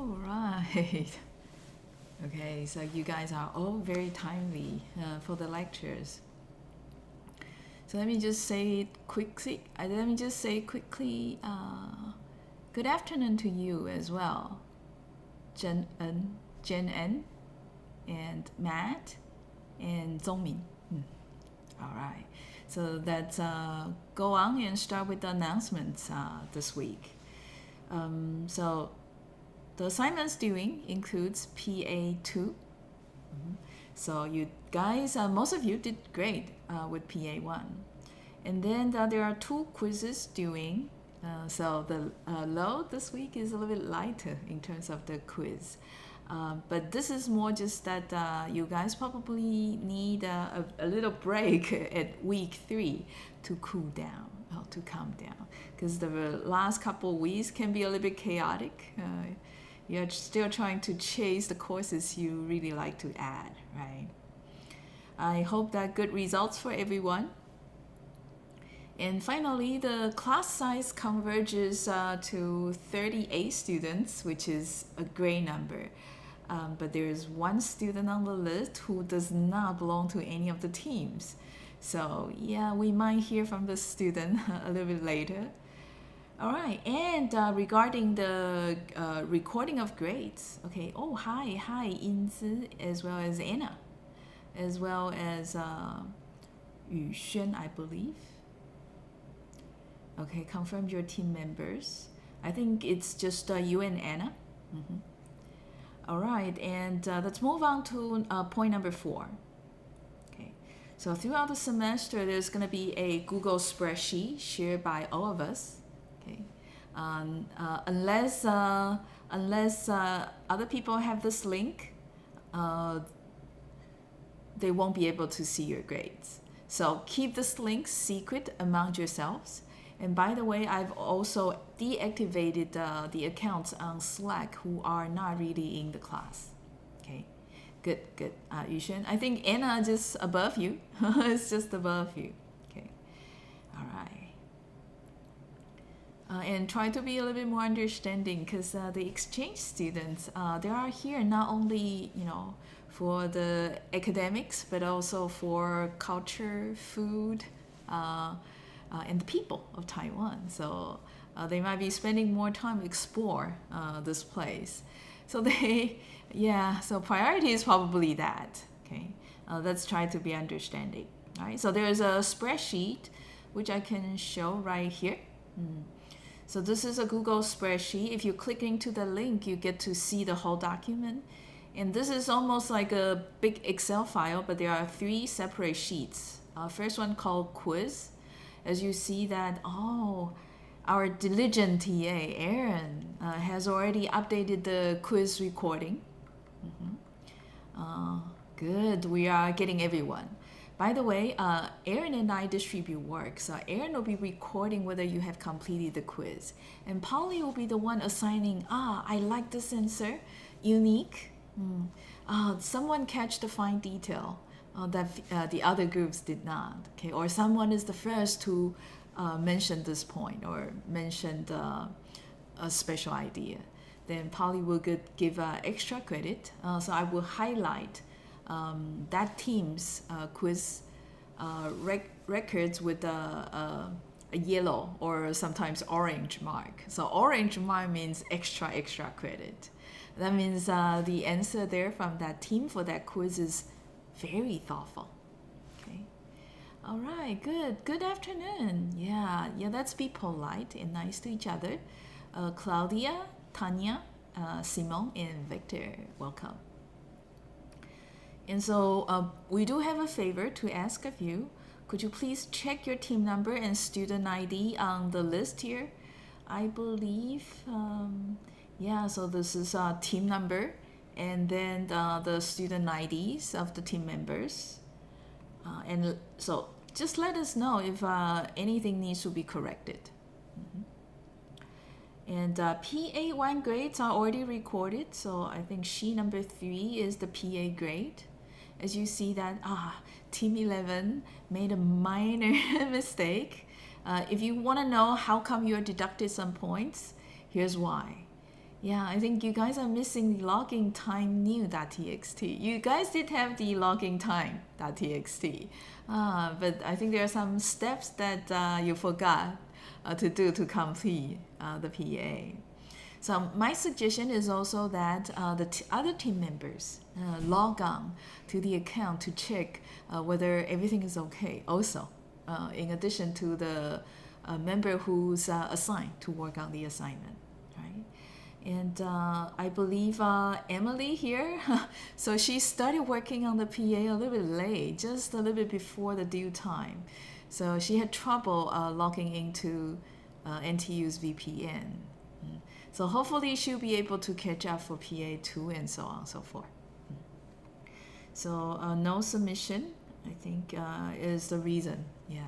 All right. Okay, so you guys are all very timely for the lectures. So let me just say quickly. Good afternoon to you as well, Jen N, and Matt, and Zongmin. All right. So let's go on and start with the announcements this week. So the assignments doing includes PA2. So you guys, most of you did great with PA1. And then there are 2 quizzes doing. So the load this week is a little bit lighter in terms of the quiz. But this is more just that you guys probably need a little break at week 3 to cool down, to calm down. Because the last couple of weeks can be a little bit chaotic. You're still trying to chase the courses you really like to add, right? I hope that good results for everyone. And finally, the class size converges to 38 students, which is a great number. But there is 1 student on the list who does not belong to any of the teams. So yeah, we might hear from the student a little bit later. All right, and regarding the recording of grades, okay. Oh, hi, Yinzi, as well as Anna, as well as Yuxuan, I believe. Okay, confirm your team members. I think it's just you and Anna. All right, and let's move on to point number 4. Okay, so throughout the semester, there's going to be a Google spreadsheet shared by all of us. Okay, unless other people have this link, they won't be able to see your grades. So keep this link secret among yourselves. And by the way, I've also deactivated the accounts on Slack who are not really in the class. Okay, good. Yuxuan, I think Anna just above you. It's just above you. Okay, all right. And try to be a little bit more understanding, because the exchange students, they are here not only, for the academics, but also for culture, food, and the people of Taiwan. So they might be spending more time to explore this place. So so priority is probably that. Okay, let's try to be understanding. All right, so there's a spreadsheet which I can show right here. So this is a Google spreadsheet. If you click into the link, you get to see the whole document. And this is almost like a big Excel file, but there are 3 separate sheets. First one called quiz. As you see that, our diligent TA, Aaron, has already updated the quiz recording. Good, we are getting everyone. By the way, Aaron and I distribute work. So Aaron will be recording whether you have completed the quiz. And Polly will be the one assigning, I like this answer, unique. Someone catch the fine detail that the other groups did not. Okay, or someone is the first to mention this point or mentioned a special idea. Then Polly will give extra credit. So I will highlight that team's quiz records with a yellow or sometimes orange mark. So orange mark means extra credit. That means the answer there from that team for that quiz is very thoughtful. Okay. All right, good afternoon. Yeah, let's be polite and nice to each other. Claudia, Tanya, Simon, and Victor, welcome. And so we do have a favor to ask of you. Could you please check your team number and student ID on the list here? I believe, so this is team number and then the student IDs of the team members. And so just let us know if anything needs to be corrected. And PA1 grades are already recorded, so I think sheet number 3 is the PA grade. As you see that, Team 11 made a minor mistake. If you want to know how come you deducted some points, here's why. Yeah, I think you guys are missing the logging time new.txt. You guys did have the logging time.txt, but I think there are some steps that you forgot to do to complete the PA. So my suggestion is also that the other team members log on to the account to check whether everything is okay. Also, in addition to the member who's assigned to work on the assignment, right? And I believe Emily here, so she started working on the PA a little bit late, just a little bit before the due time. So she had trouble logging into NTU's VPN. So hopefully she'll be able to catch up for PA2 and so on and so forth. So no submission, I think, is the reason. Yeah.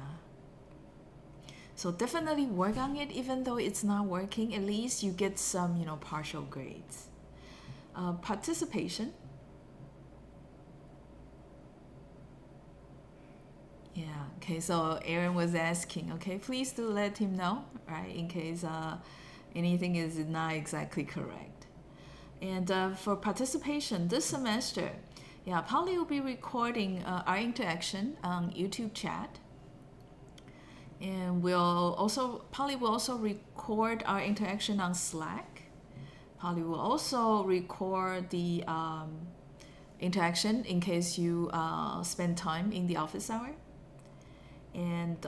So definitely work on it, even though it's not working. At least you get some, partial grades. Participation. Yeah. Okay. So Aaron was asking. Okay, please do let him know, right, in case anything is not exactly correct. And for participation this semester, yeah, Polly will be recording our interaction on YouTube chat. And Polly will also record our interaction on Slack. Polly will also record the interaction in case you spend time in the office hour. And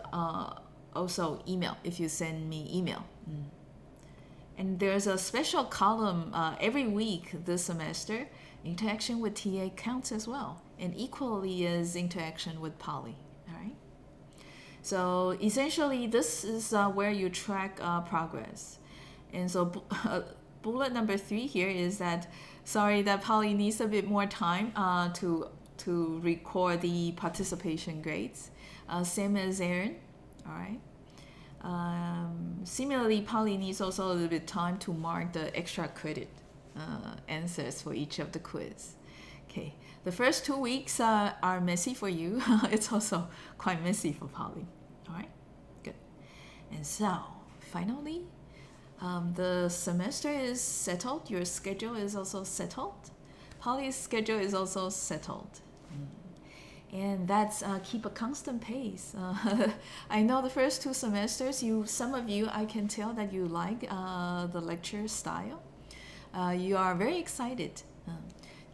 also email if you send me email. And there's a special column every week this semester. Interaction with TA counts as well, and equally as interaction with Polly. All right. So essentially, this is where you track progress. And so bullet number 3 here is that, sorry that Polly needs a bit more time to record the participation grades, same as Aaron. All right. Similarly, Polly needs also a little bit of time to mark the extra credit answers for each of the quiz. Okay, the first 2 weeks are messy for you. It's also quite messy for Polly. All right, good. And so, finally, the semester is settled. Your schedule is also settled. Polly's schedule is also settled. And that's keep a constant pace. I know the first 2 semesters, some of you, I can tell that you like the lecture style. You are very excited.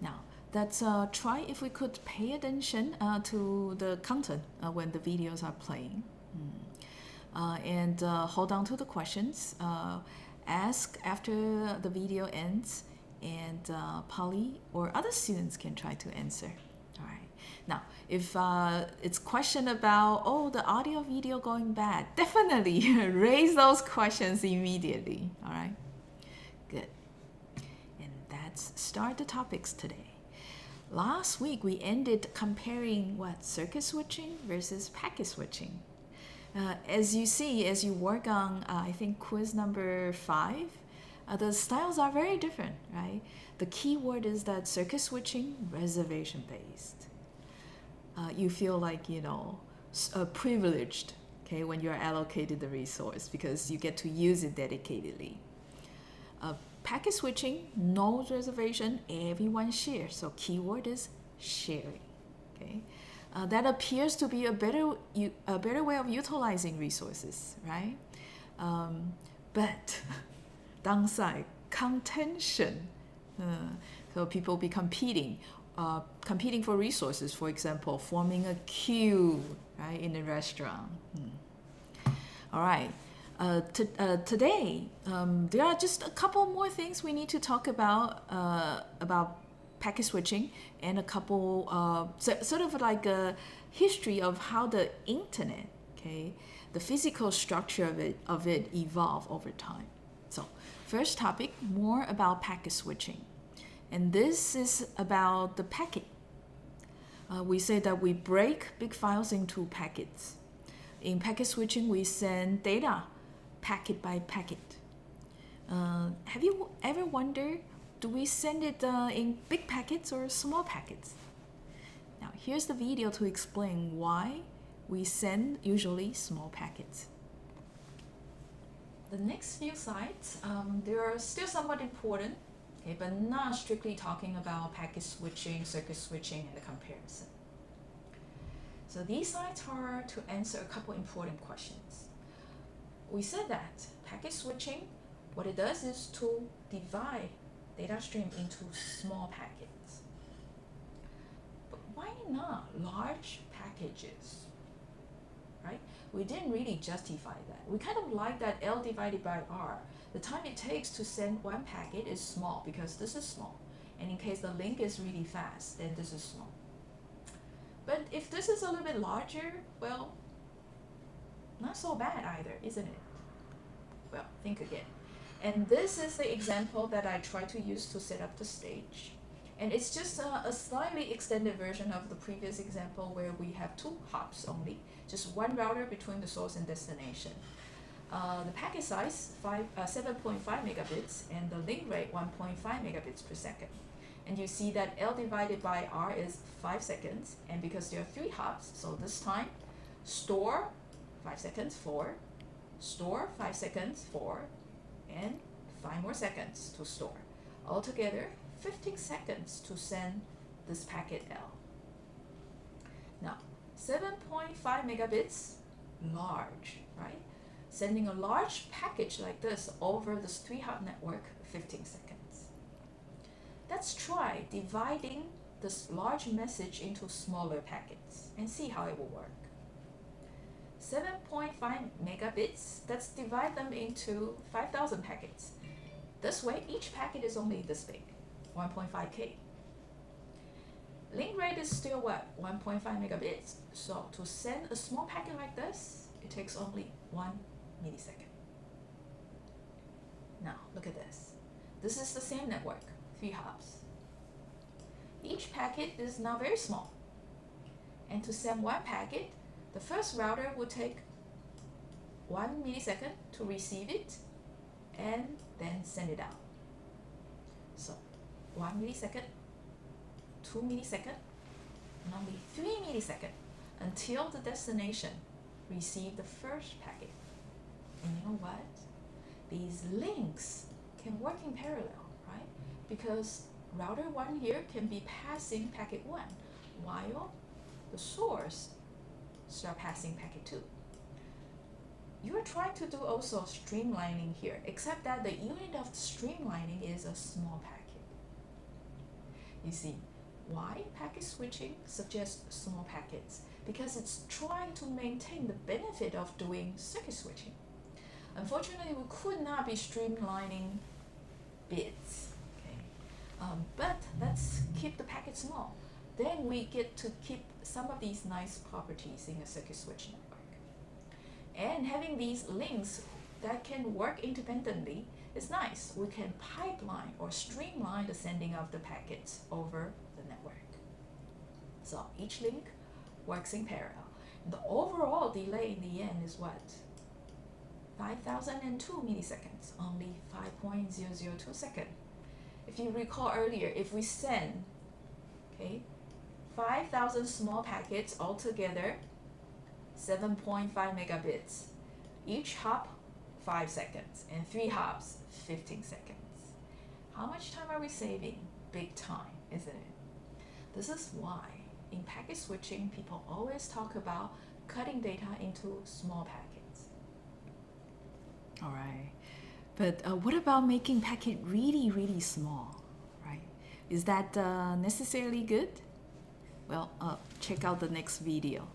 Now, let's try if we could pay attention to the content when the videos are playing. And hold on to the questions. Ask after the video ends, and Polly or other students can try to answer. All right. Now, if it's question about, the audio video going bad, definitely raise those questions immediately. All right. Good. And let's start the topics today. Last week we ended comparing circuit switching versus packet switching. As you see, as you work on, I think quiz number 5, the styles are very different, right? The key word is that circuit switching, reservation based. You feel like, privileged, okay, when you're allocated the resource because you get to use it dedicatedly. Packet switching, no reservation, everyone shares. So keyword is sharing, okay? That appears to be a better way of utilizing resources, right? But downside, contention. So people be competing for resources, for example, forming a queue, right, in a restaurant. All right. Today, there are just a couple more things we need to talk about packet switching, and a couple, sort of like a history of how the internet, okay, the physical structure of it evolved over time. So, first topic, more about packet switching. And this is about the packet. We say that we break big files into packets. In packet switching, we send data packet by packet. Have you ever wondered, do we send it in big packets or small packets? Now, here's the video to explain why we send usually small packets. the next few sites, they are still somewhat important, okay, but not strictly talking about packet switching, circuit switching, and the comparison. So these sites are to answer a couple important questions. We said that packet switching, what it does is to divide data stream into small packets. But why not large packages? Right? We didn't really justify that. We kind of like that L divided by R. The time it takes to send one packet is small because this is small. And in case the link is really fast, then this is small. But if this is a little bit larger, well, not so bad either, isn't it? Well, think again. And this is the example that I try to use to set up the stage. And it's just a slightly extended version of the previous example where we have 2 hops only, just one router between the source and destination. The packet size 7.5 megabits and the link rate 1.5 megabits per second. And you see that L divided by R is 5 seconds, and because there are 3 hops, so this time store 5 seconds, 4, store 5 seconds, 4, and 5 more seconds to store. Altogether, 15 seconds to send this packet L. Now, 7.5 megabits, large, right? Sending a large package like this over this 3-hop network, 15 seconds. Let's try dividing this large message into smaller packets and see how it will work. 7.5 megabits, let's divide them into 5,000 packets. This way, each packet is only this big, 1.5K. Link rate is still what? 1.5 megabits. So to send a small packet like this, it takes only 1 millisecond. Now, look at this. This is the same network, 3 hops. Each packet is now very small. And to send one packet, the first router will take 1 millisecond to receive it and then send it out. So 1 millisecond, 2 milliseconds, and only 3 milliseconds until the destination receives the first packet. And you know what? These links can work in parallel, right? Because router 1 here can be passing packet 1 while the source start passing packet 2. You're trying to do also streamlining here, except that the unit of streamlining is a small packet. You see, why packet switching suggests small packets? Because it's trying to maintain the benefit of doing circuit switching. Unfortunately, we could not be streamlining bits, okay? But let's keep the packet small. Then we get to keep some of these nice properties in a circuit switch network. And having these links that can work independently is nice. We can pipeline or streamline the sending of the packets over the network. So each link works in parallel. And the overall delay in the end is what? 5,002 milliseconds, only 5.002 seconds. If you recall earlier, if we send, okay, 5,000 small packets altogether, 7.5 megabits. Each hop, 5 seconds, and 3 hops, 15 seconds. How much time are we saving? Big time, isn't it? This is why in packet switching, people always talk about cutting data into small packets. All right, but what about making packet really, really small, right? Is that necessarily good? Well, check out the next video.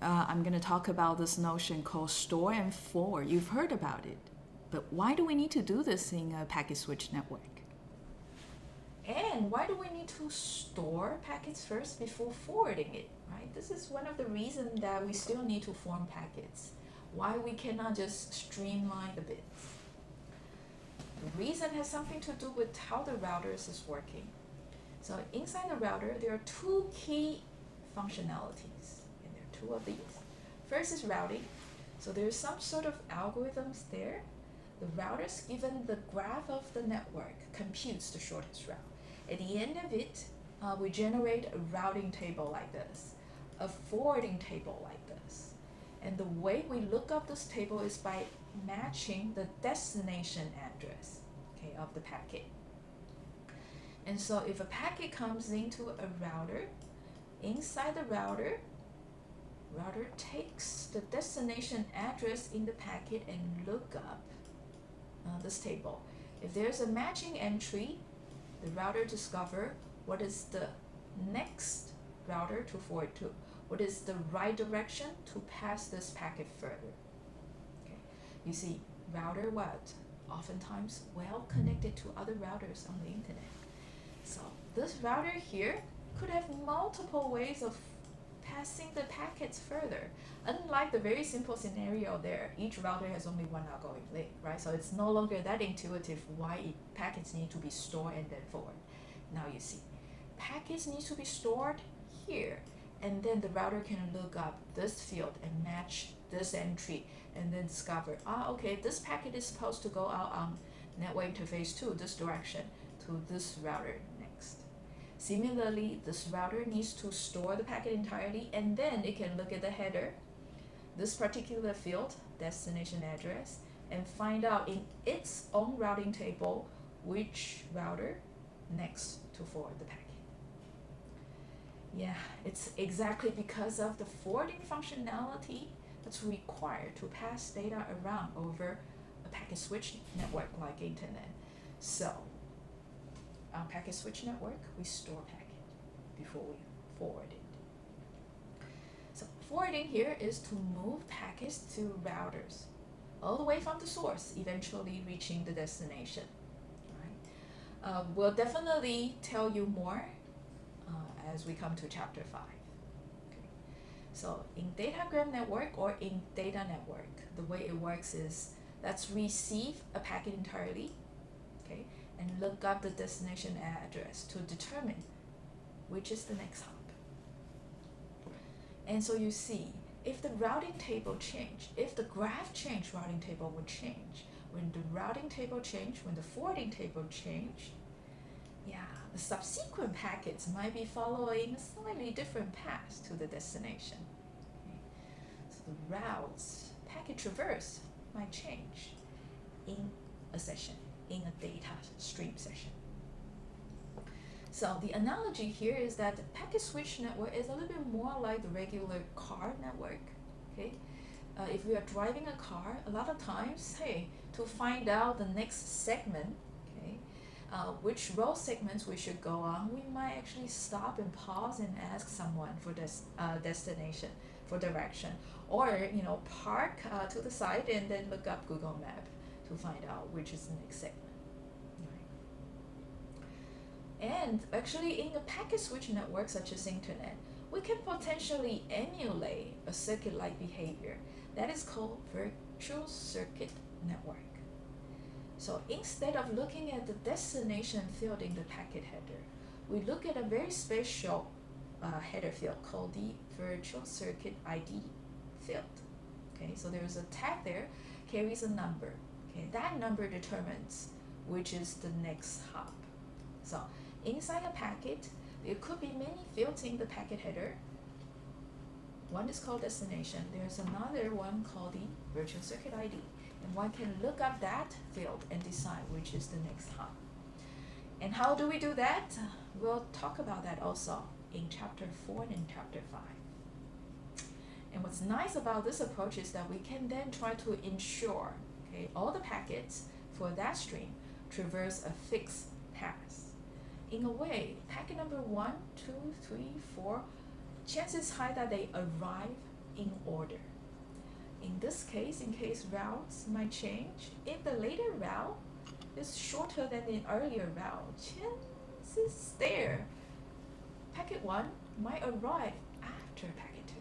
I'm going to talk about this notion called store and forward. You've heard about it, but why do we need to do this in a packet switch network? And why do we need to store packets first before forwarding it, right? This is one of the reasons that we still need to form packets. Why we cannot just streamline the bits. The reason has something to do with how the routers is working. So inside the router, there are 2 key functionalities. Two of these. First is routing. So there's some sort of algorithms there. The routers, given the graph of the network, computes the shortest route. At the end of it, we generate a routing table like this, a forwarding table like this. And the way we look up this table is by matching the destination address, okay, of the packet. And so if a packet comes into a router, inside the router takes the destination address in the packet and look up this table. If there's a matching entry, the router discover what is the next router to forward to, what is the right direction to pass this packet further. Okay, you see, router what? Oftentimes well connected to other routers on the internet. So this router here could have multiple ways of passing the packets further. Unlike the very simple scenario there, each router has only one outgoing link, right? So it's no longer that intuitive why packets need to be stored and then forward. Now you see, packets need to be stored here, and then the router can look up this field and match this entry and then discover, okay, this packet is supposed to go out on network interface 2, this direction, to this router next. Similarly, this router needs to store the packet entirely, and then it can look at the header, this particular field, destination address, and find out in its own routing table which router next to forward the packet. Yeah, it's exactly because of the forwarding functionality that's required to pass data around over a packet switch network like internet. So, on packet switch network, we store packet before we forward it. So forwarding here is to move packets to routers, all the way from the source, eventually reaching the destination. Right? We'll definitely tell you more as we come to chapter 5. Okay. So in datagram network or in data network, the way it works is let's receive a packet entirely, okay, and look up the destination address to determine which is the next hop. And so you see, if the routing table change, if the graph change, routing table would change. When the routing table change, when the forwarding table change, yeah, the subsequent packets might be following a slightly different path to the destination. Okay. So the routes, packet traverse might change in a session, in a data stream session. So the analogy here is that the packet switch network is a little bit more like the regular car network. Okay, if we are driving a car, a lot of times, hey, to find out the next segment, okay, which road segments we should go on, we might actually stop and pause and ask someone for this destination, for direction, or park to the side and then look up Google Map to find out which is the next segment. And actually in a packet switch network such as internet, we can potentially emulate a circuit-like behavior that is called virtual circuit network. So instead of looking at the destination field in the packet header, we look at a very special header field called the virtual circuit ID field. Okay, so there's a tag there, carries a number. Okay, that number determines which is the next hop. So inside a packet, there could be many fields in the packet header. One is called destination. There's another one called the virtual circuit ID. And one can look up that field and decide which is the next hop. And how do we do that? We'll talk about that also in chapter 4 and chapter 5. And what's nice about this approach is that we can then try to ensure, okay, all the packets for that stream traverse a fixed path. In a way, packet number 1, 2, 3, 4, chances high that they arrive in order. In this case, in case routes might change, if the later route is shorter than the earlier route, chances there packet 1 might arrive after packet 2.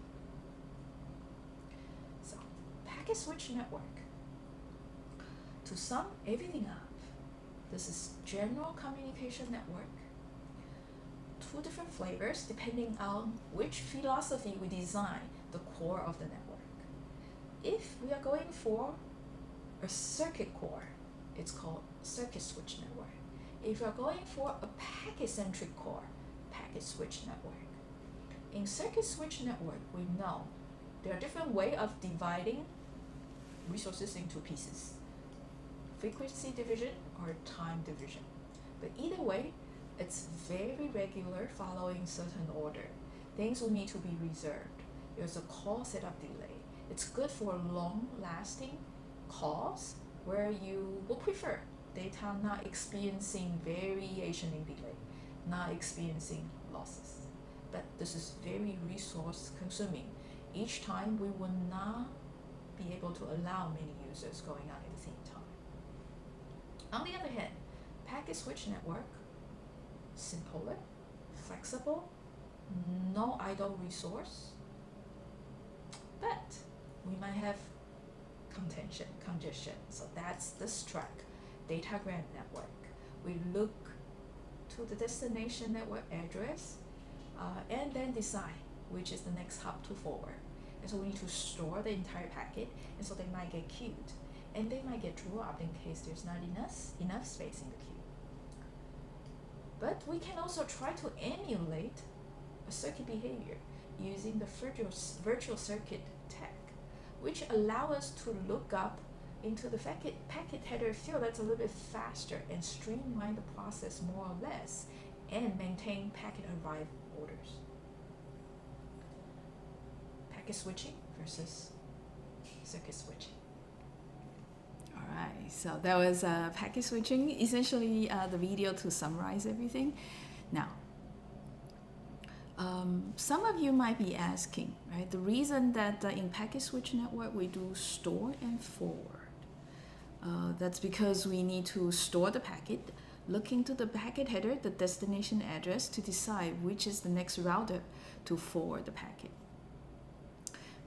So, packet switch network. To sum everything up, this is general communication network. 2 different flavors depending on which philosophy we design the core of the network. If we are going for a circuit core, it's called circuit switch network. If we are going for a packet-centric core, packet switch network. In circuit switch network, we know there are different ways of dividing resources into pieces, frequency division or time division. But either way, it's very regular following certain order. Things will need to be reserved. There's a call setup delay. It's good for long-lasting calls where you will prefer data not experiencing variation in delay, not experiencing losses. But this is very resource consuming. Each time we will not be able to allow many users going on at the same time. On the other hand, packet switch network, simpler, flexible, no idle resource, but we might have congestion. So that's the track datagram network. We look to the destination network address and then decide which is the next hop to forward. And so we need to store the entire packet, and so they might get queued, and they might get dropped in case there's not enough space in the queue. But we can also try to emulate a circuit behavior using the virtual circuit tech, which allow us to look up into the packet header field that's a little bit faster and streamline the process more or less and maintain packet arrival orders. Packet switching versus circuit switching. All right, so that was packet switching, essentially the video to summarize everything. Now, some of you might be asking, right, the reason that in packet switch network we do store and forward. That's because we need to store the packet, look into the packet header, the destination address, to decide which is the next router to forward the packet.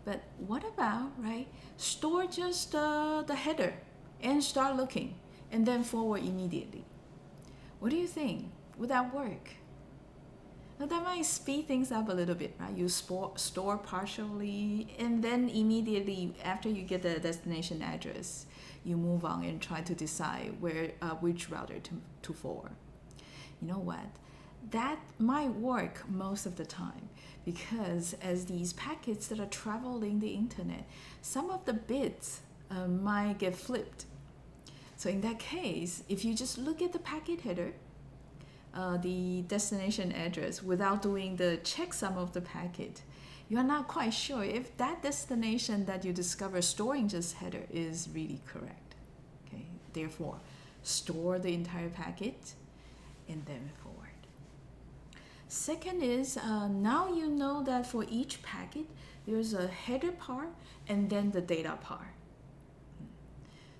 But what about, right, store just the header and start looking and then forward immediately? What do you think? Would that work? Now that might speed things up a little bit, right? You store partially and then immediately after you get the destination address, you move on and try to decide which router to forward. You know what? That might work most of the time, because as these packets that are traveling the internet, some of the bits might get flipped. So in that case, if you just look at the packet header, the destination address, without doing the checksum of the packet, you are not quite sure if that destination that you discover storing just header is really correct. Okay, therefore, store the entire packet and then forward. Second is, now you know that for each packet, there's a header part and then the data part.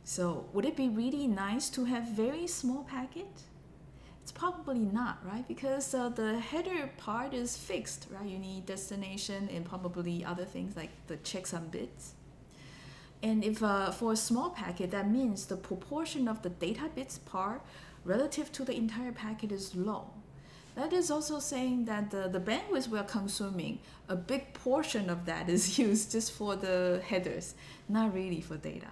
So would it be really nice to have very small packet? It's probably not, right? Because the header part is fixed, right? You need destination and probably other things like the checksum bits. And if for a small packet, that means the proportion of the data bits part relative to the entire packet is low. That is also saying that the bandwidth we're consuming, a big portion of that is used just for the headers, not really for data.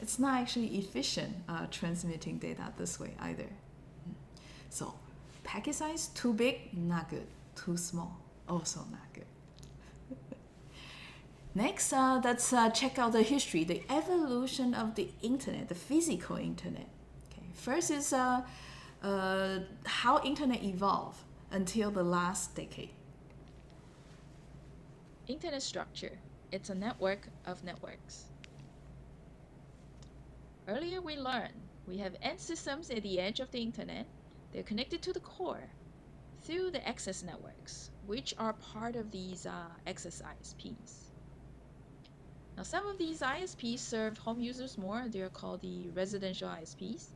It's not actually efficient transmitting data this way either. So packet size, too big, not good. Too small, also not good. Next, let's check out the history, the evolution of the internet, the physical internet. Okay. First is how internet evolved until the last decade. Internet structure. It's a network of networks. Earlier we learned we have end systems at the edge of the internet. They're connected to the core through the access networks, which are part of these access ISPs. Now, some of these ISPs serve home users more. They're called the residential ISPs.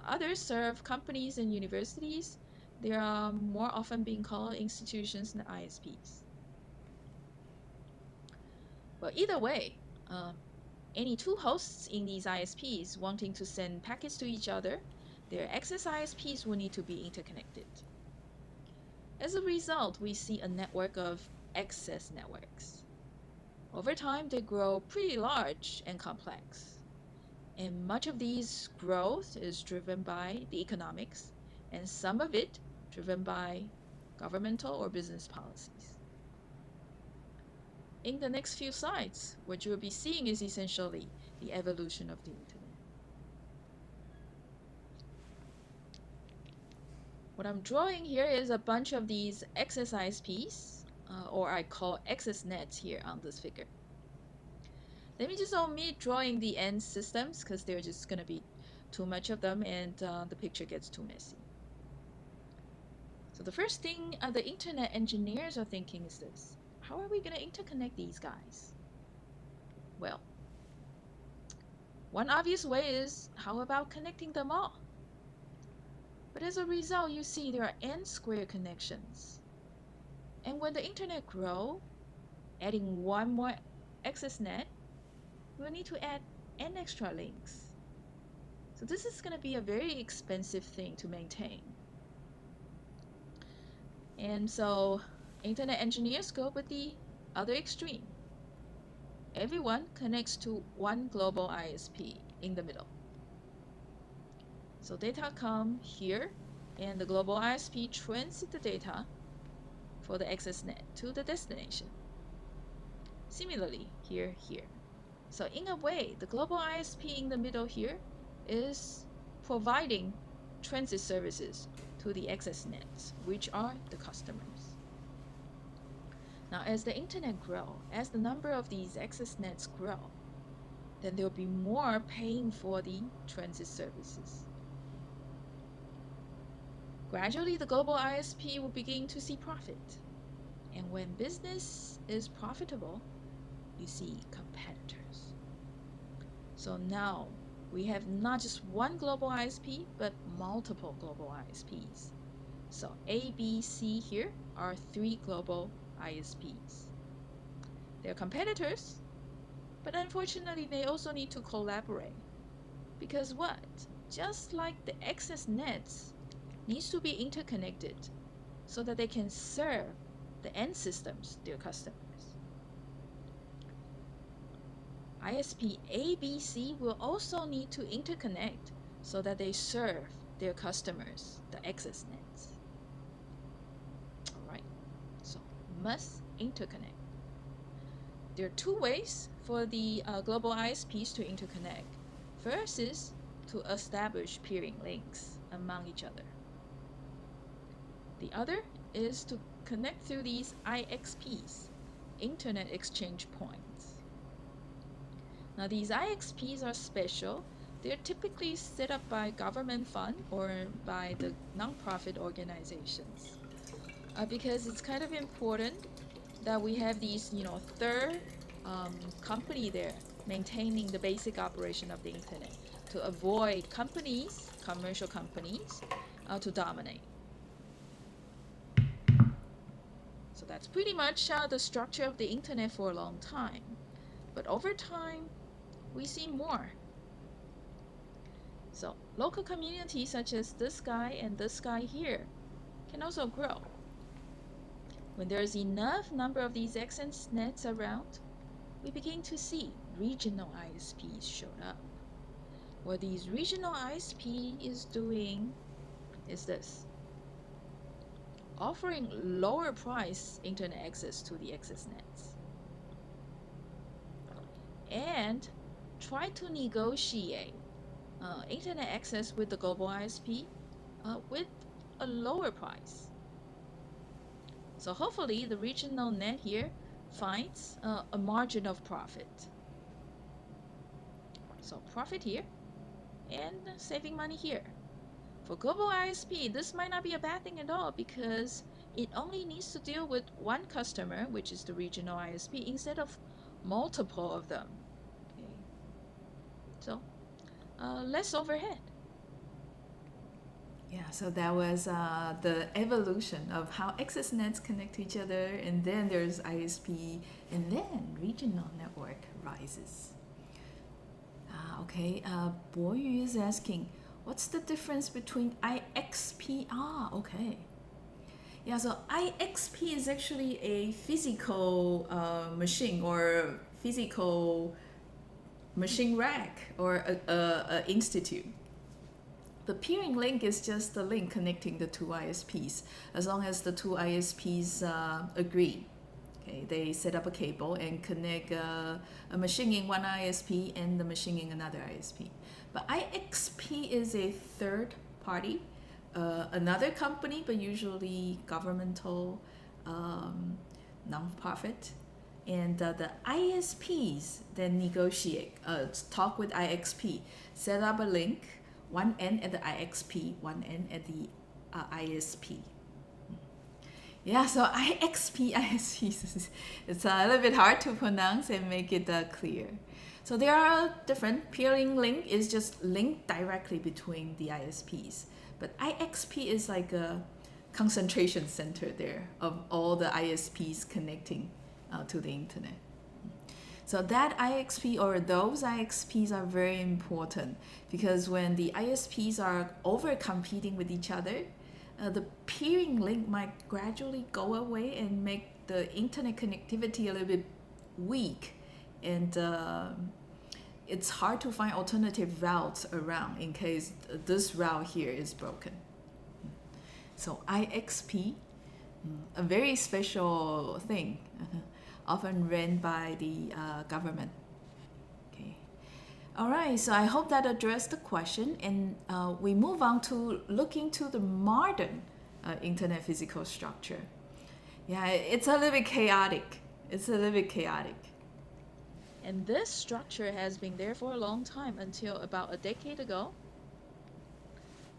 Others serve companies and universities. They are more often being called institutions than ISPs. Well, either way, any two hosts in these ISPs wanting to send packets to each other, their access ISPs will need to be interconnected. As a result, we see a network of access networks. Over time, they grow pretty large and complex. And much of these growth is driven by the economics, and some of it driven by governmental or business policies. In the next few slides, what you will be seeing is essentially the evolution of the internet. What I'm drawing here is a bunch of these access ISPs, or I call access nets here on this figure. Let me just omit drawing the end systems because they're just going to be too much of them and the picture gets too messy. So the first thing the internet engineers are thinking is this: how are we going to interconnect these guys? Well, one obvious way is, how about connecting them all? But as a result, you see there are n square connections. And when the internet grows, adding one more access net, we'll need to add n extra links. So this is going to be a very expensive thing to maintain. And so internet engineers go with the other extreme. Everyone connects to one global ISP in the middle. So data come here, and the global ISP transits the data for the access net to the destination. Similarly, here. So in a way, the global ISP in the middle here is providing transit services to the access nets, which are the customers. Now, as the internet grows, as the number of these access nets grow, then there will be more paying for the transit services. Gradually, the global ISP will begin to see profit. And when business is profitable, you see competitors. So now we have not just one global ISP, but multiple global ISPs. So A, B, C here are 3 global ISPs. They're competitors, but unfortunately they also need to collaborate. Because what? Just like the access nets needs to be interconnected so that they can serve the end systems, their customers. ISP ABC will also need to interconnect so that they serve their customers, the access nets. All right, so must interconnect. There are 2 ways for the global ISPs to interconnect. First is to establish peering links among each other. The other is to connect through these IXPs, Internet Exchange Points. Now these IXPs are special. They're typically set up by government fund or by the nonprofit organizations because it's kind of important that we have these, third company there maintaining the basic operation of the internet to avoid companies, commercial companies, to dominate. So that's pretty much the structure of the internet for a long time. But over time, we see more. So local communities such as this guy and this guy here can also grow. When there's enough number of these access nets around, we begin to see regional ISPs show up. What these regional ISP is doing is this: offering lower price internet access to the access nets and try to negotiate internet access with the global ISP with a lower price. So hopefully the regional net here finds a margin of profit. So profit here and saving money here. For global ISP, this might not be a bad thing at all because it only needs to deal with one customer, which is the regional ISP, instead of multiple of them. Okay. So less overhead. Yeah, so that was the evolution of how access nets connect to each other, and then there's ISP, and then regional network rises. Okay, Boyu is asking, what's the difference between IXP? Okay. Yeah, so IXP is actually a physical machine or physical machine rack or a institute. The peering link is just the link connecting the 2 ISPs, as long as the 2 ISPs agree. Okay, they set up a cable and connect a machine in one ISP and the machine in another ISP. But IXP is a third party, another company, but usually governmental, non-profit. And the ISPs then negotiate, talk with IXP, set up a link, one end at the IXP, one end at the ISP. Yeah, so ISPs, it's a little bit hard to pronounce and make it clear. So there are different. Peering link is just link directly between the ISPs. But IXP is like a concentration center there of all the ISPs connecting to the internet. So that IXP or those IXPs are very important because when the ISPs are over competing with each other, the peering link might gradually go away and make the internet connectivity a little bit weak, and it's hard to find alternative routes around in case this route here is broken. So IXP, a very special thing, often ran by the government. Okay. All right, so I hope that addressed the question, and we move on to look into the modern internet physical structure. Yeah, it's a little bit chaotic. And this structure has been there for a long time until about a decade ago.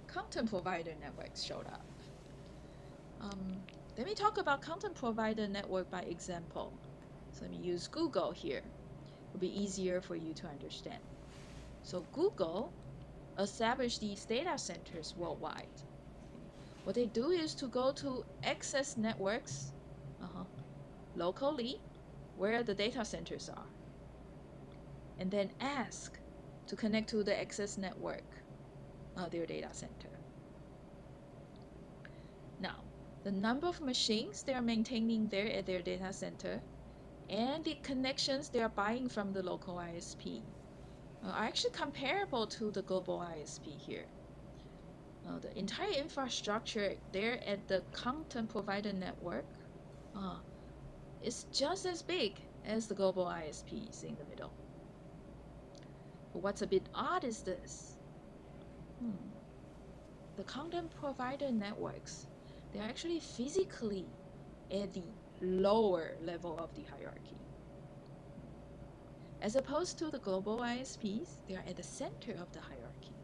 Content provider networks showed up. Let me talk about content provider network by example. So let me use Google here. It'll be easier for you to understand. So Google established these data centers worldwide. What they do is to go to access networks locally where the data centers are, and then ask to connect to the access network, their data center. Now, the number of machines they are maintaining there at their data center and the connections they are buying from the local ISP are actually comparable to the global ISP here. The entire infrastructure there at the content provider network is just as big as the global ISPs in the middle. But what's a bit odd is this. The content provider networks, they're actually physically at the lower level of the hierarchy. As opposed to the global ISPs, they are at the center of the hierarchy.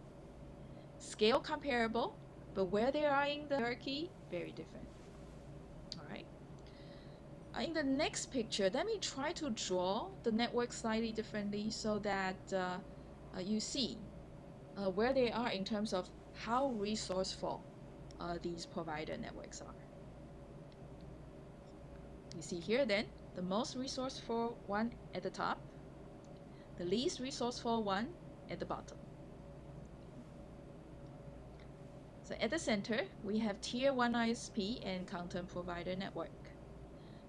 Scale comparable, but where they are in the hierarchy, very different. All right. In the next picture, let me try to draw the network slightly differently so that you see where they are in terms of how resourceful these provider networks are. You see here then, the most resourceful one at the top, the least resourceful one at the bottom. So at the center, we have Tier 1 ISP and content provider network.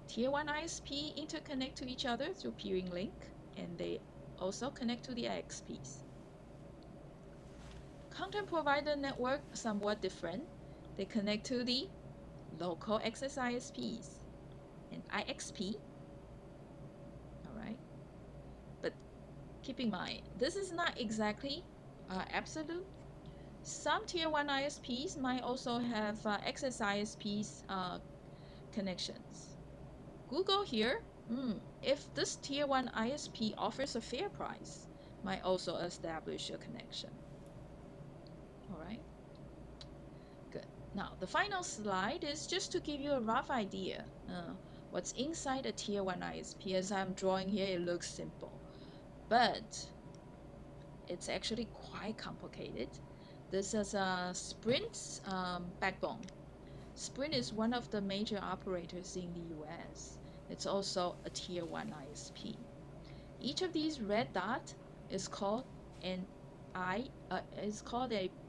Tier 1 ISP interconnect to each other through peering link, and they also connect to the IXPs. Content provider network somewhat different. They connect to the local access ISPs and IXP. All right. But keep in mind, this is not exactly absolute. Some Tier 1 ISPs might also have access ISPs connections. Google here, if this Tier 1 ISP offers a fair price, might also establish a connection. All right. Good. Now, the final slide is just to give you a rough idea what's inside a Tier 1 ISP. As I'm drawing here, it looks simple, but it's actually quite complicated. This is Sprint's backbone. Sprint is one of the major operators in the US. It's also a Tier 1 ISP. Each of these red dots is called a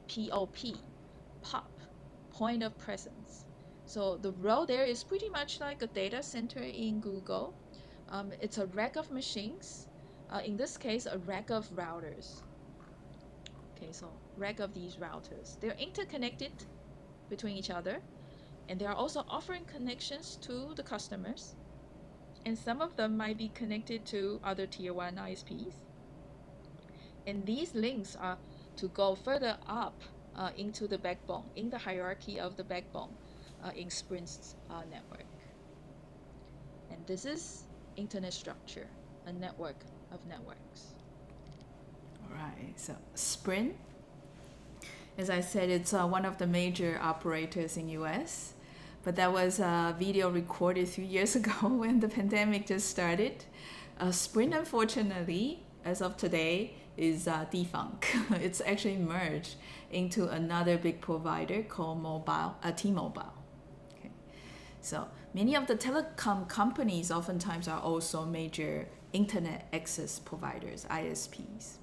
POP, point of presence. So the row there is pretty much like a data center in Google. It's a rack of machines. In this case, a rack of routers. Okay, so rack of these routers. They're interconnected between each other, and they are also offering connections to the customers. and some of them might be connected to other tier 1 ISPs. And these links are to go further up into the backbone, in the hierarchy of the backbone in Sprint's network. And this is internet structure, a network of networks. All right, so Sprint, as I said, it's one of the major operators in US, but that was a video recorded 3 years ago when the pandemic just started. Sprint, unfortunately, as of today, is defunct. It's actually merged into another big provider called T-Mobile. Okay. So many of the telecom companies oftentimes are also major internet access providers, ISPs.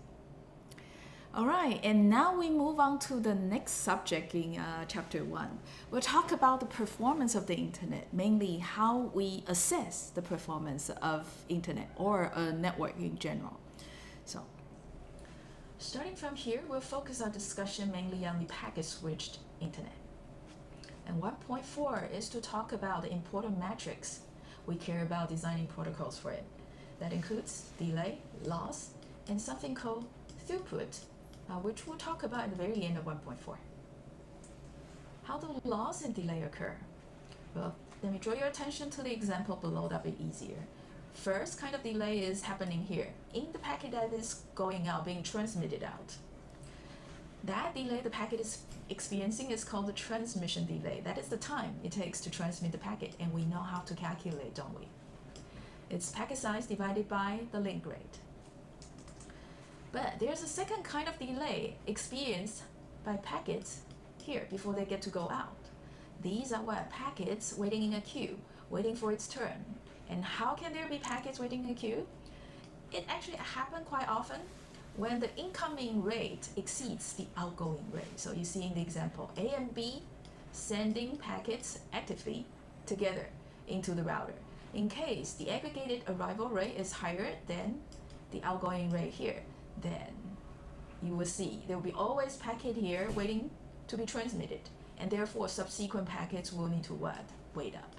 All right, and now we move on to the next subject in chapter 1. We'll talk about the performance of the internet, mainly how we assess the performance of internet or a network in general. So, starting from here, we'll focus our discussion mainly on the packet-switched internet. And 1.4 is to talk about the important metrics we care about designing protocols for it. That includes delay, loss, and something called throughput, which we'll talk about at the very end of 1.4. How do loss and delay occur? Well, let me draw your attention to the example below, that'll be easier. First kind of delay is happening here, in the packet that is going out, being transmitted out. That delay the packet is experiencing is called the transmission delay. That is the time it takes to transmit the packet, and we know how to calculate, don't we? It's packet size divided by the link rate. But there's a second kind of delay experienced by packets here before they get to go out. These are what? Packets waiting in a queue, waiting for its turn. And how can there be packets waiting in a queue? It actually happens quite often when the incoming rate exceeds the outgoing rate. So you see in the example, A and B sending packets actively together into the router. In case the aggregated arrival rate is higher than the outgoing rate here, then you will see there will be always packet here waiting to be transmitted, and therefore subsequent packets will need to what? Wait up.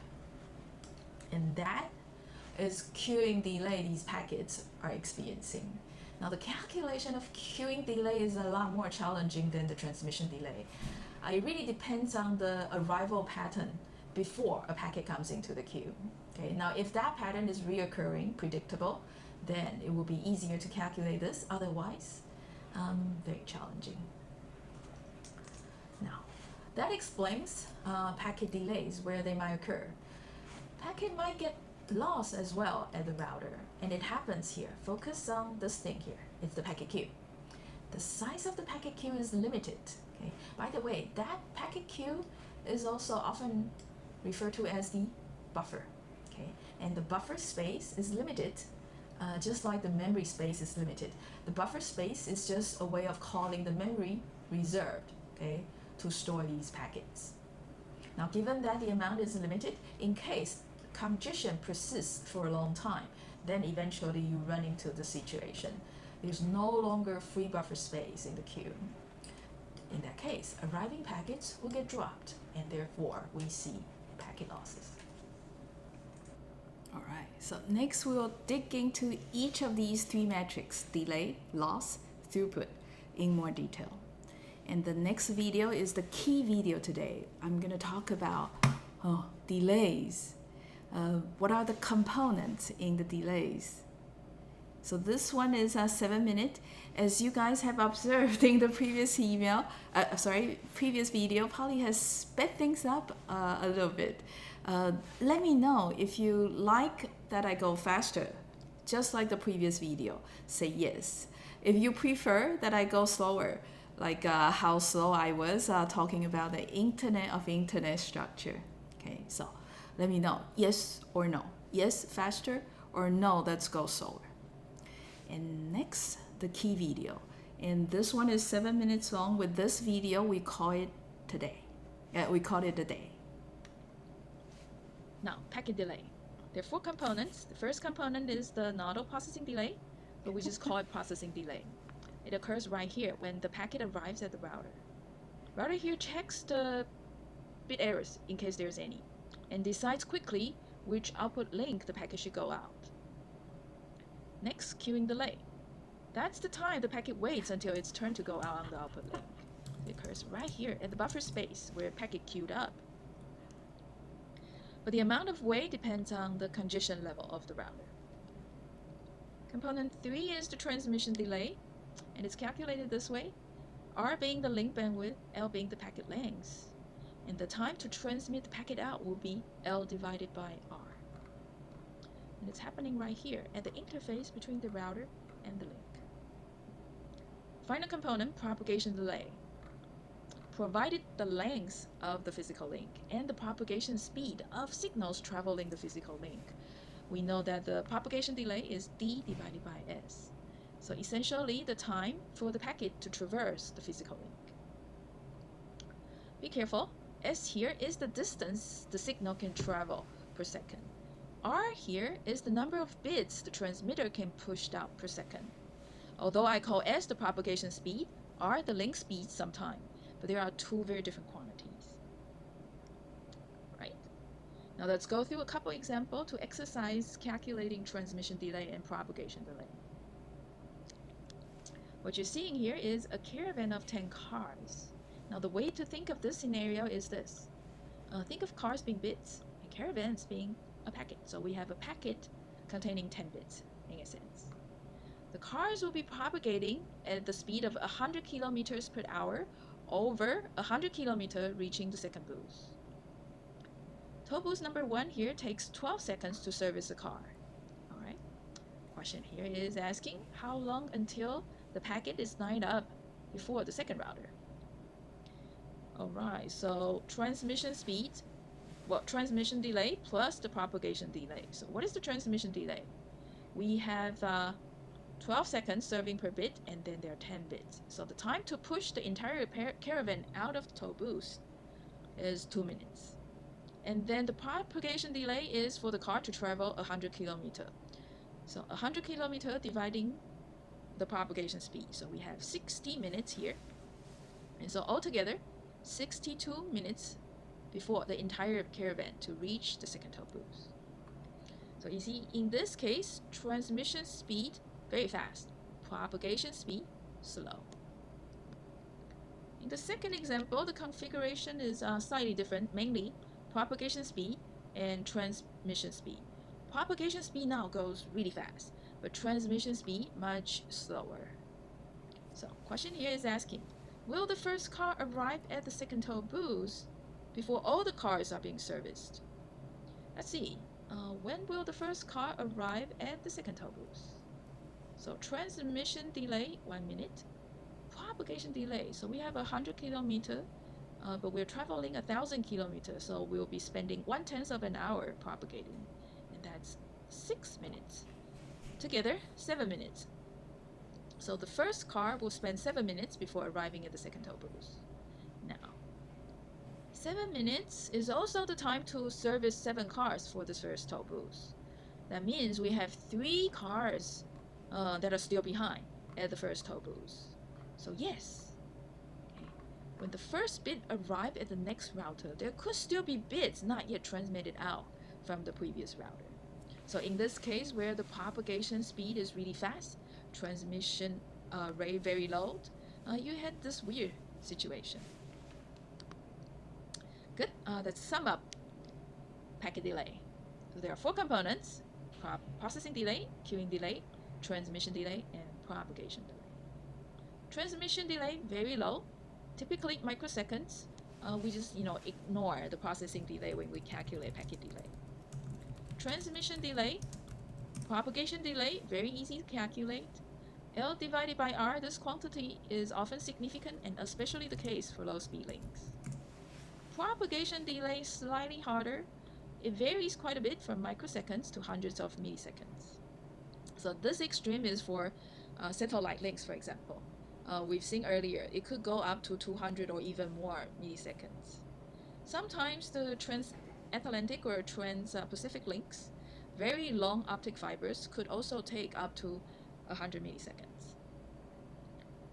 And that is queuing delay these packets are experiencing. Now the calculation of queuing delay is a lot more challenging than the transmission delay. It really depends on the arrival pattern before a packet comes into the queue. Okay, now if that pattern is reoccurring, predictable, then it will be easier to calculate this. Otherwise, very challenging. Now, that explains packet delays, where they might occur. Packet might get lost as well at the router, and it happens here. Focus on this thing here. It's the packet queue. The size of the packet queue is limited. Okay. By the way, that packet queue is also often referred to as the buffer. Okay, and the buffer space is limited. Just like the memory space is limited. The buffer space is just a way of calling the memory reserved, okay, to store these packets. Now, given that the amount is limited, in case congestion persists for a long time, then eventually you run into the situation. There's no longer free buffer space in the queue. In that case, arriving packets will get dropped, and therefore we see packet losses. All right, so next we will dig into each of these three metrics, delay, loss, throughput, in more detail. And the next video is the key video today. I'm going to talk about delays. What are the components in the delays? So this one is 7 minutes. As you guys have observed in the previous previous video, Polly has sped things up a little bit. Let me know if you like that I go faster, just like the previous video. Say yes. If you prefer that I go slower, like how slow I was talking about the internet of internet structure. Okay, so let me know, yes or no. Yes, faster, or no, let's go slower. And next, the key video. And this one is 7 minutes long. With this video, we call it today. We call it a day. Now, packet delay. There are 4 components. The first component is the nodal processing delay, but we just call it processing delay. It occurs right here when the packet arrives at the router. Router here checks the bit errors in case there's any, and decides quickly which output link the packet should go out. Next, queuing delay. That's the time the packet waits until it's turn to go out on the output link. It occurs right here at the buffer space where packet queued up. But the amount of wait depends on the congestion level of the router. Component 3 is the transmission delay, and it's calculated this way: R being the link bandwidth, L being the packet length, and the time to transmit the packet out will be L divided by R. And it's happening right here at the interface between the router and the link. Final component, propagation delay. Provided the length of the physical link and the propagation speed of signals traveling the physical link, we know that the propagation delay is D divided by S. So essentially the time for the packet to traverse the physical link. Be careful, S here is the distance the signal can travel per second. R here is the number of bits the transmitter can push out per second. Although I call S the propagation speed, R the link speed sometime, but there are two very different quantities. Right? Now let's go through a couple examples to exercise calculating transmission delay and propagation delay. What you're seeing here is a caravan of 10 cars. Now the way to think of this scenario is this. Think of cars being bits and caravans being a packet. So we have a packet containing 10 bits in a sense. The cars will be propagating at the speed of 100 kilometers per hour over 100 kilometers, reaching the second boost. Toll boost number 1 here takes 12 seconds to service the car. All right. Question here is asking how long until the packet is lined up before the second router. All right, so transmission speed, transmission delay plus the propagation delay. So what is the transmission delay? We have 12 seconds serving per bit, and then there are 10 bits. So the time to push the entire caravan out of the toll booth is 2 minutes. And then the propagation delay is for the car to travel 100 kilometers. So 100 kilometers dividing the propagation speed. So we have 60 minutes here. And so altogether, 62 minutes before the entire caravan to reach the second toll booth. So you see, in this case, transmission speed very fast, propagation speed slow. In the second example, the configuration is slightly different, mainly propagation speed and transmission speed. Propagation speed now goes really fast, but transmission speed much slower. So question here is asking, will the first car arrive at the second toll booth before all the cars are being serviced? Let's see, when will the first car arrive at the second toll booth? So transmission delay, 1 minute. Propagation delay, so we have 100 kilometers, but we're traveling 1,000 kilometers, so we'll be spending 1/10 of an hour propagating, and that's 6 minutes. Together, 7 minutes. So the first car will spend 7 minutes before arriving at the second toll booth. Now, 7 minutes is also the time to service 7 cars for the first toll booth. That means we have 3 cars that are still behind at the first toll booth. So yes, okay, when the first bit arrive at the next router, there could still be bits not yet transmitted out from the previous router. So in this case, where the propagation speed is really fast, transmission rate very low, you had this weird situation. Good, let's sum up packet delay. So there are 4 components: processing delay, queuing delay, transmission delay, and propagation delay. Transmission delay very low, typically microseconds. We just ignore the processing delay when we calculate packet delay. Transmission delay, propagation delay, very easy to calculate. L divided by R, this quantity is often significant and especially the case for low speed links. Propagation delay slightly harder. It varies quite a bit from microseconds to hundreds of milliseconds. So this extreme is for satellite links, for example. We've seen earlier, it could go up to 200 or even more milliseconds. Sometimes the transatlantic or trans-Pacific links, very long optic fibers, could also take up to 100 milliseconds.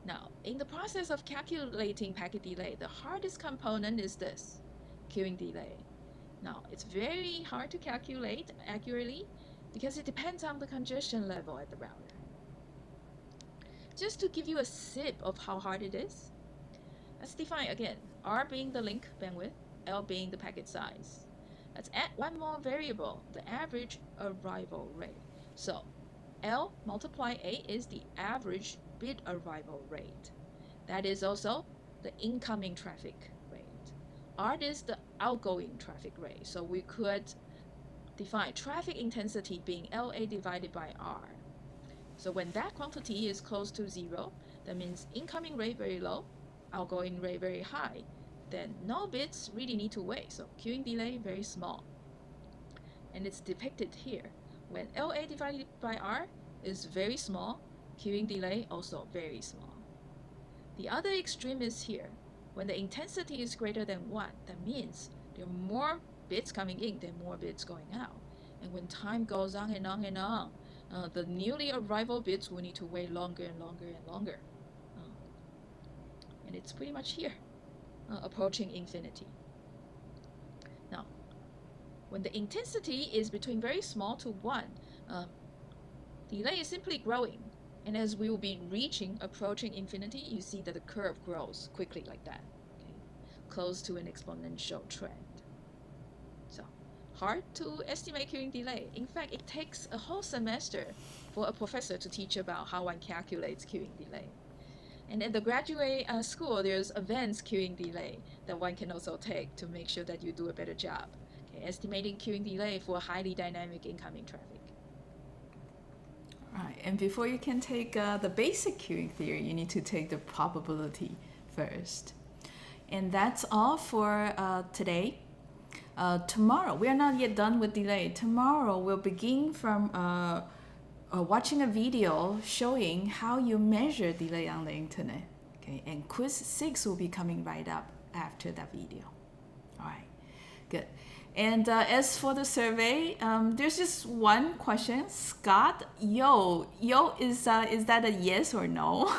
Now, in the process of calculating packet delay, the hardest component is this, queuing delay. Now, it's very hard to calculate accurately because it depends on the congestion level at the router. Just to give you a sip of how hard it is, let's define again, R being the link bandwidth, L being the packet size. Let's add one more variable, the average arrival rate. So L multiply A is the average bit arrival rate. That is also the incoming traffic rate. R is the outgoing traffic rate. So we could define traffic intensity being LA divided by R. So when that quantity is close to 0, that means incoming rate very low, outgoing rate very high. Then no bits really need to wait. So queuing delay very small. And it's depicted here. When LA divided by R is very small, queuing delay also very small. The other extreme is here. When the intensity is greater than 1, that means there are more bits coming in than more bits going out. And when time goes on and on and on, the newly arrival bits will need to wait longer and longer and longer. And it's pretty much here, approaching infinity. Now, when the intensity is between very small to 1, delay is simply growing. And as we will be approaching infinity, you see that the curve grows quickly like that, okay? Close to an exponential trend. So, hard to estimate queuing delay. In fact, it takes a whole semester for a professor to teach about how one calculates queuing delay. And at the graduate school, there's advanced queuing delay that one can also take to make sure that you do a better job, okay? Estimating queuing delay for highly dynamic incoming traffic. Right, and before you can take the basic queuing theory, you need to take the probability first. And that's all for today. Tomorrow, we are not yet done with delay. Tomorrow, we'll begin from watching a video showing how you measure delay on the internet. Okay, and quiz 6 will be coming right up after that video. All right, good. And as for the survey, there's just one question. Scott, yo, is that a yes or no?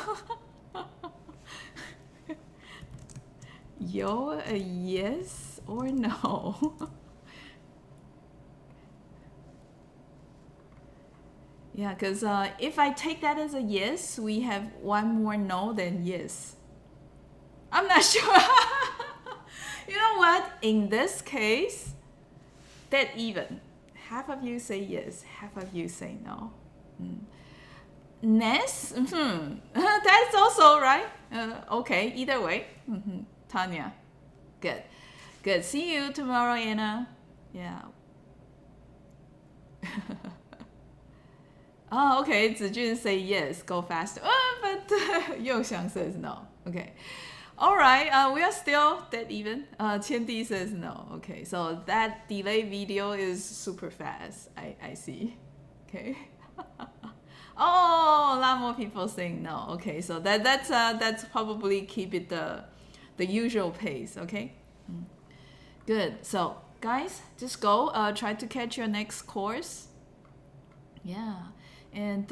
Yo, a yes or no? Yeah, because if I take that as a yes, we have one more no than yes. I'm not sure. You know what? In this case, dead even. Half of you say yes, half of you say no. Ness? That's also right. Okay, either way. Tanya. Good. Good. See you tomorrow, Anna. Yeah. Oh, okay. Zijun say yes, go faster. But Youxiang says no. Okay. All right. We are still dead even. Qiandi says no. Okay. So that delay video is super fast. I see. Okay. Oh, a lot more people saying no. Okay. So that's probably keep it the usual pace. Okay. Good. So guys, just go try to catch your next course. Yeah. And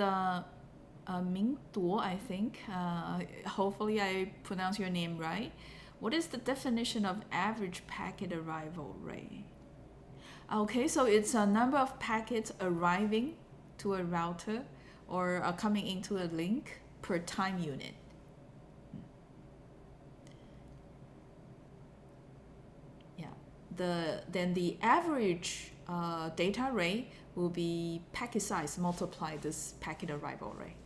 Ming Duo, I think, hopefully I pronounce your name right. What is the definition of average packet arrival rate? Okay, so it's a number of packets arriving to a router or coming into a link per time unit. Yeah, then the average data rate will be packet size multiply this packet arrival rate.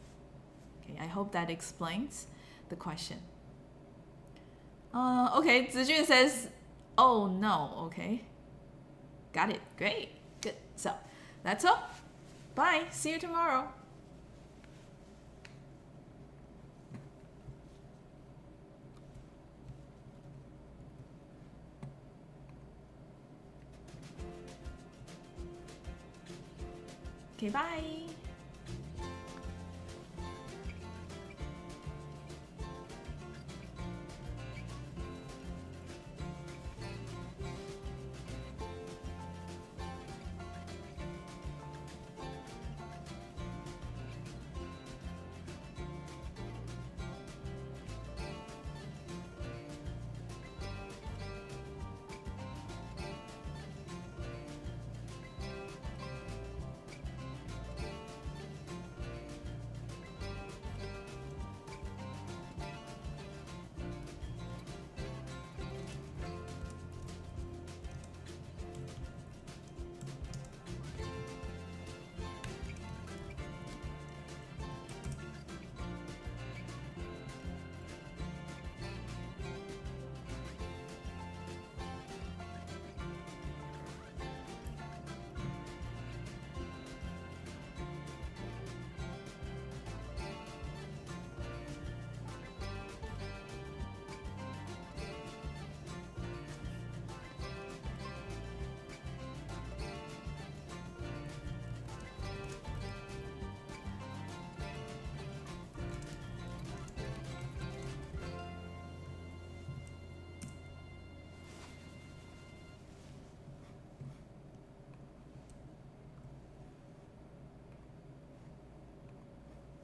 Okay, I hope that explains the question. Okay, Zijun says, oh no, okay. Got it, great, good. So, that's all. Bye, see you tomorrow. Okay, bye.